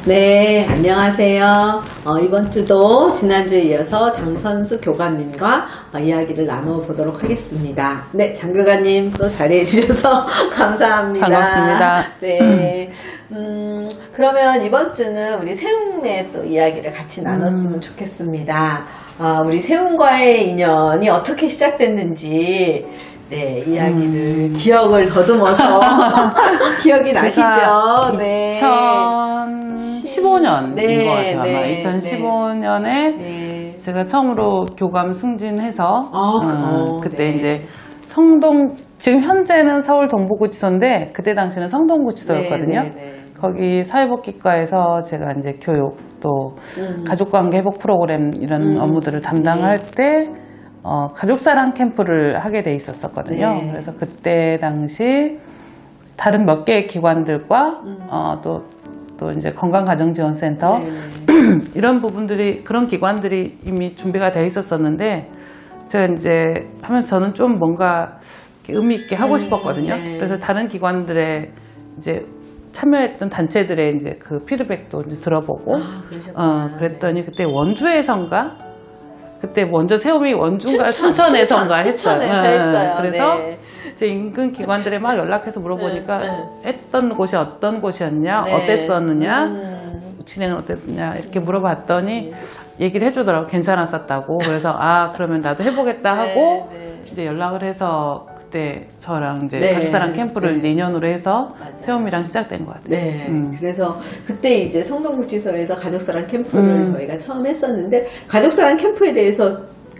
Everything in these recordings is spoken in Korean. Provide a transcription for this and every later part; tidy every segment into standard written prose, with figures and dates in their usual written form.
네, 안녕하세요. 이번 주도 지난주에 이어서 장선수 교관님과 이야기를 나눠보도록 하겠습니다. 네, 장 교관님 또 자리해 주셔서 감사합니다. 반갑습니다. 네, 그러면 이번 주는 우리 세움의 또 이야기를 같이 나눴으면 좋겠습니다. 우리 세움과의 인연이 어떻게 시작됐는지 네, 이야기를 기억을 더듬어서 기억이 나시죠? 네. 2015년인 네, 것 같아요. 아마 네, 2015년에 네. 제가 처음으로 교감 승진해서 그때 네. 이제 지금 현재는 서울 동부구치소인데 그때 당시는 성동구치소였거든요. 네, 네, 네. 거기 사회복지과에서 제가 이제 교육 또 가족관계 회복 프로그램 이런 업무들을 담당할 때 가족사랑 캠프를 하게 돼 있었거든요. 네. 그래서 그때 당시 다른 몇 개의 기관들과 또 이제 건강가정지원센터 이런 부분들이 그런 기관들이 이미 준비가 되어 있었었는데 제가 이제 하면서 저는 좀 뭔가 의미 있게 하고 싶었거든요. 네. 그래서 다른 기관들의 이제 참여했던 단체들의 이제 그 피드백도 이제 들어보고 그랬더니 그때 원주에선가 그때 먼저 세움이 원주인가 춘천에선가 했어요. 했어요. 그래서 네. 제 인근 기관들에 막 연락해서 물어보니까 했던 곳이 어떤 곳이었냐, 네. 어땠었느냐, 진행은 어땠느냐 이렇게 물어봤더니 얘기를 해주더라고. 괜찮았었다고. 그래서 그러면 나도 해보겠다 하고 이제 연락을 해서 그때 저랑 이제 가족사랑 캠프를 이제 인연으로 해서 맞아요. 세움이랑 시작된 것 같아요. 네. 그래서 그때 이제 성동구치소에서 가족사랑 캠프를 저희가 처음 했었는데 가족사랑 캠프에 대해서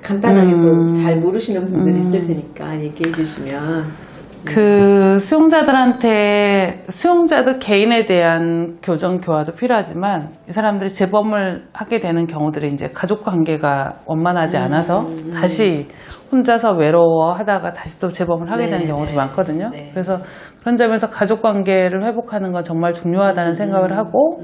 간단하게 또 잘 모르시는 분들이 있을 테니까 얘기해 주시면. 그 수용자들 개인에 대한 교정 교화도 필요하지만 이 사람들이 재범을 하게 되는 경우들이 이제 가족 관계가 원만하지 않아서 다시 혼자서 외로워하다가 다시 또 재범을 하게 되는 경우도 많거든요. 네. 그래서 그런 점에서 가족 관계를 회복하는 건 정말 중요하다는 생각을 하고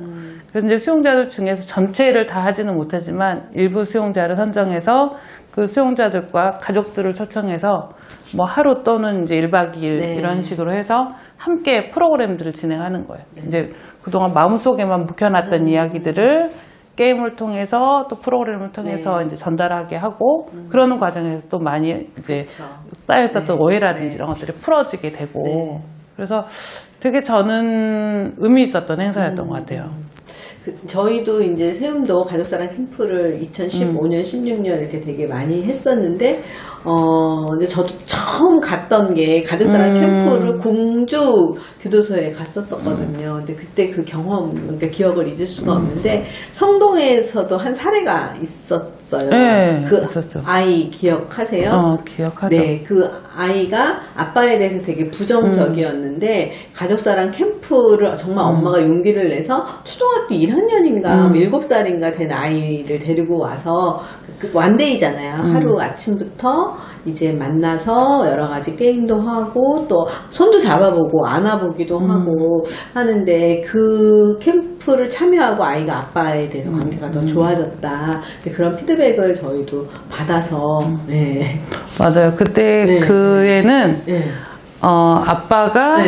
그래서 이제 수용자들 중에서 전체를 다 하지는 못하지만 일부 수용자를 선정해서 그 수용자들과 가족들을 초청해서 뭐 하루 또는 이제 1박 2일 이런 식으로 해서 함께 프로그램들을 진행하는 거예요. 이제 그동안 마음속에만 묵혀놨던 이야기들을 게임을 통해서 또 프로그램을 통해서 이제 전달하게 하고 그러는 과정에서 또 많이 이제 쌓여있었던 오해라든지 이런 것들이 풀어지게 되고 그래서 되게 저는 의미 있었던 행사였던 것 같아요. 저희도 이제 세움도 가족사랑 캠프를 2015년, 16년 이렇게 되게 많이 했었는데, 이제 저도 처음 갔던 게 가족사랑 캠프를 공주 교도소에 갔었거든요. 근데 그때 그 경험, 그러니까 기억을 잊을 수가 없는데, 성동에서도 한 사례가 있었어요. 네, 그 있었죠. 아이 기억하세요? 기억하죠. 네, 그 아이가 아빠에 대해서 되게 부정적이었는데 가족사랑 캠프를 정말 엄마가 용기를 내서 초등학교 1학년인가 7살인가 된 아이를 데리고 와서 그 완데이잖아요. 하루 아침부터 이제 만나서 여러 가지 게임도 하고 또 손도 잡아보고 안아보기도 하고 하는데 그 캠프를 참여하고 아이가 아빠에 대해서 관계가 더 좋아졌다. 그런 피드백을 저희도 받아서 네. 맞아요. 그때 그 애는 아빠가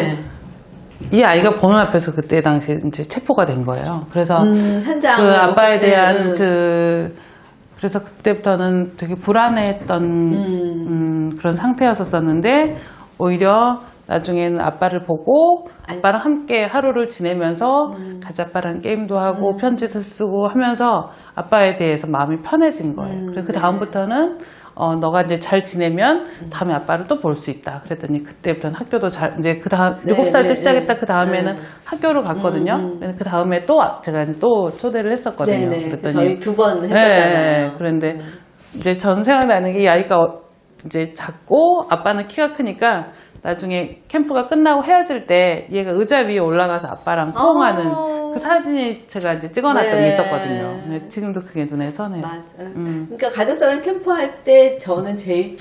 이 아이가 보는 앞에서 그때 당시 이제 체포가 된 거예요. 그래서 그 아빠에 대한 그래서 그때부터는 되게 불안해했던 그런 상태였었는데 오히려 나중에는 아빠를 보고 아빠랑 함께 하루를 지내면서 같이 아빠랑 게임도 하고 편지도 쓰고 하면서 아빠에 대해서 마음이 편해진 거예요. 그래서 그 다음부터는 너가 이제 잘 지내면 다음에 아빠를 또 볼 수 있다. 그랬더니 그때부터는 학교도 이제 그 다음 7살 때 시작했다. 그 다음에는 학교를 갔거든요. 그 다음에 또 제가 또 초대를 했었거든요. 그랬더니 저희 2번 했었잖아요. 그런데 이제 전 생각나는 게 이 아이가 이제 작고 아빠는 키가 크니까 나중에 캠프가 끝나고 헤어질 때 얘가 의자 위에 올라가서 아빠랑 포옹하는 그 사진이 제가 이제 찍어놨던 게 있었거든요. 네, 지금도 그게 눈에 선해요. 맞아요. 그러니까 가족사랑 캠프 할 때 저는 제일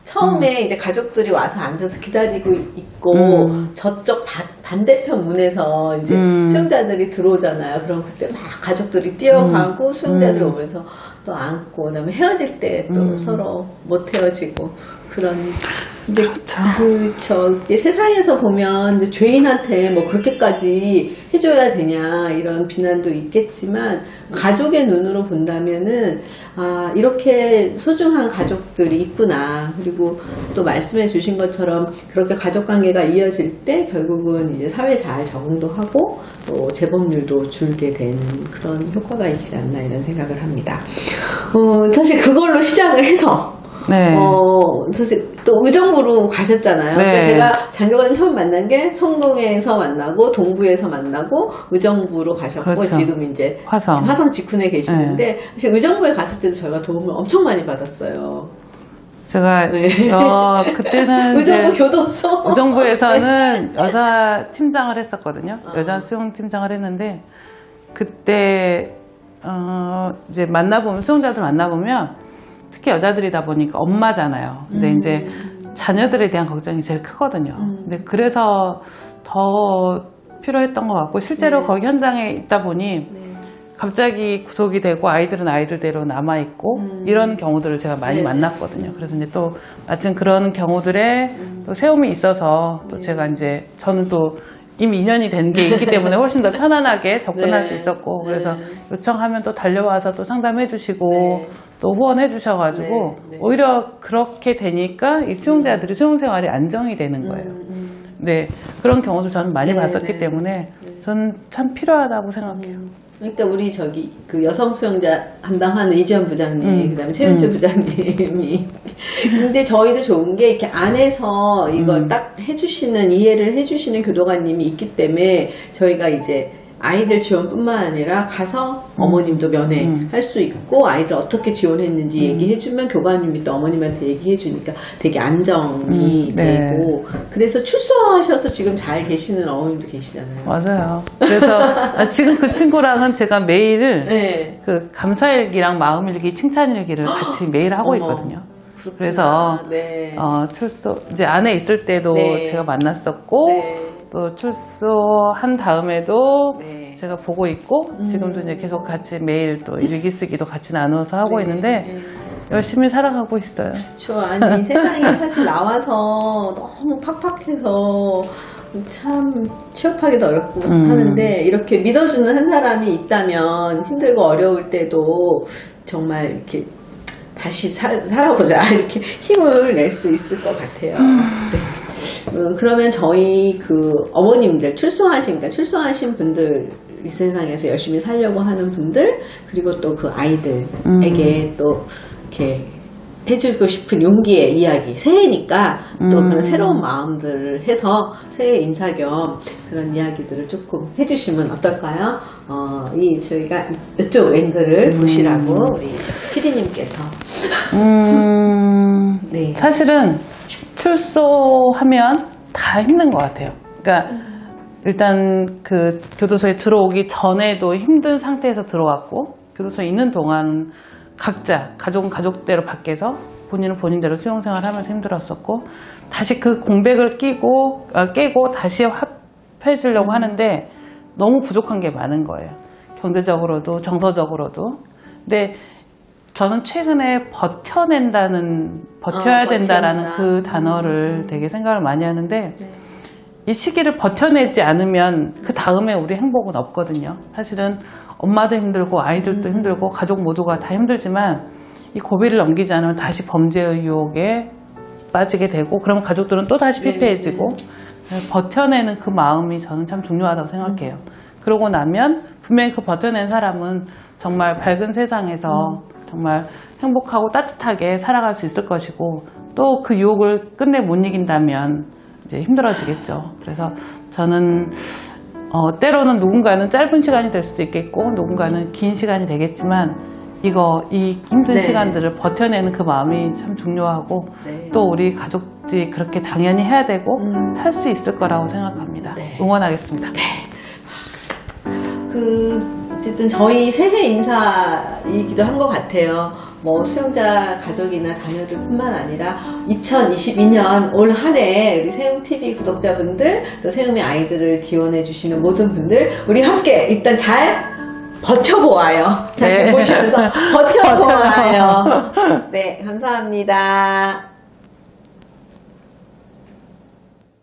처음에 이제 가족들이 와서 앉아서 기다리고 있고 저쪽 반대편 문에서 이제 수용자들이 들어오잖아요. 그럼 그때 막 가족들이 뛰어가고 수용자들이 오면서 또 안고 그다음에 헤어질 때 또 서로 못 헤어지고 그런. 근데 그렇죠. 세상에서 보면 죄인한테 뭐 그렇게까지 해줘야 되냐 이런 비난도 있겠지만 가족의 눈으로 본다면은 아 이렇게 소중한 가족들이 있구나. 그리고 또 말씀해 주신 것처럼 그렇게 가족 관계가 이어질 때 결국은 이제 사회 잘 적응도 하고 또 재범률도 줄게 된 그런 효과가 있지 않나 이런 생각을 합니다. 사실 그걸로 시작을 해서 네. 사실 또 의정부로 가셨잖아요. 네. 그러니까 제가 장교관님 처음 만난 게 성동에서 만나고 동부에서 만나고 의정부로 가셨고 그렇죠. 지금 이제 화성 직군에 계시는데 사실 의정부에 갔을 때도 저희가 도움을 엄청 많이 받았어요. 제가 네. 그때는 의정부 교도소 의정부에서는 여자 팀장을 했었거든요. 여자 수용 팀장을 했는데 그때 이제 만나보면 수용자들 만나보면 특히 여자들이다 보니까 엄마잖아요. 근데 이제 자녀들에 대한 걱정이 제일 크거든요. 근데 그래서 더 필요했던 것 같고 실제로 거기 현장에 있다 보니 갑자기 구속이 되고 아이들은 아이들대로 남아있고 이런 경우들을 제가 많이 만났거든요. 그래서 이제 또 마침 그런 경우들에 또 세움이 있어서 또 제가 이제 저는 또 이미 인연이 된 게 있기 때문에 훨씬 더 편안하게 접근할 수 있었고 그래서 요청하면 또 달려와서 또 상담해 주시고 또 후원해 주셔가지고 오히려 그렇게 되니까 이 수용자들이 수용 생활이 안정이 되는 거예요. 네, 그런 경우도 저는 많이 봤었기 때문에 저는 참 필요하다고 생각해요. 그러니까 우리 그 여성 수용자 담당하는 이지연 부장님, 그다음에 최윤주 부장님이. 근데 저희도 좋은 게 이렇게 안에서 이걸 딱 해주시는 이해를 해주시는 교도관님이 있기 때문에 저희가 이제 아이들 지원뿐만 아니라 가서 어머님도 면회할 수 있고 아이들 어떻게 지원했는지 얘기해주면 교관님이 또 어머님한테 얘기해주니까 되게 안정이 되고 그래서 출소하셔서 지금 잘 계시는 어머님도 계시잖아요. 맞아요. 그래서 지금 그 친구랑은 제가 매일 그 감사일기랑 마음일기, 칭찬일기를 같이 매일 하고 있거든요. 그렇구나. 그래서 출소 이제 안에 있을 때도 제가 만났었고 또 출소한 다음에도 제가 보고 있고 지금도 이제 계속 같이 매일 또 일기 쓰기도 같이 나누어서 하고 있는데 열심히 살아가고 있어요. 그렇죠. 아니 세상이 사실 나와서 너무 팍팍해서 참 취업하기도 어렵고 하는데 이렇게 믿어주는 한 사람이 있다면 힘들고 어려울 때도 정말 이렇게 다시 살아보자 이렇게 힘을 낼 수 있을 것 같아요. 그러면 저희 그 어머님들 출소하신 분들 이 세상에서 열심히 살려고 하는 분들 그리고 또 그 아이들에게 또 이렇게 해주고 싶은 용기의 이야기 새해니까 또 그런 새로운 마음들을 해서 새해 인사 겸 그런 이야기들을 조금 해주시면 어떨까요? 저희가 이쪽 앵글을 보시라고 우리 PD님께서 사실은 출소하면 다 힘든 것 같아요. 그러니까 일단 그 교도소에 들어오기 전에도 힘든 상태에서 들어왔고 교도소에 있는 동안은 각자 가족은 가족대로 밖에서 본인은 본인대로 수용생활 하면서 힘들었었고 다시 그 공백을 깨고 다시 합해지려고 하는데 너무 부족한 게 많은 거예요. 경제적으로도 정서적으로도. 근데 저는 최근에 버텨야 된다라는 그 단어를 되게 생각을 많이 하는데 이 시기를 버텨내지 않으면 그 다음에 우리 행복은 없거든요. 사실은 엄마도 힘들고 아이들도 힘들고 가족 모두가 다 힘들지만 이 고비를 넘기지 않으면 다시 범죄의 유혹에 빠지게 되고 그러면 가족들은 또 다시 피폐해지고 버텨내는 그 마음이 저는 참 중요하다고 생각해요. 그러고 나면 분명히 그 버텨낸 사람은 정말 밝은 세상에서 정말 행복하고 따뜻하게 살아갈 수 있을 것이고 또 그 유혹을 끝내 못 이긴다면 이제 힘들어지겠죠. 그래서 저는 때로는 누군가는 짧은 시간이 될 수도 있겠고 누군가는 긴 시간이 되겠지만 이 힘든 시간들을 버텨내는 그 마음이 참 중요하고 또 우리 가족들이 그렇게 당연히 해야 되고 할 수 있을 거라고 생각합니다. 응원하겠습니다. 어쨌든 저희 새해 인사이기도 한 것 같아요. 뭐 수용자 가족이나 자녀들뿐만 아니라 2022년 올 한 해 우리 세움TV 구독자분들 또 세움의 아이들을 지원해 주시는 모든 분들 우리 함께 일단 잘 버텨보아요. 잘 보시면서 버텨보아요. 네, 감사합니다.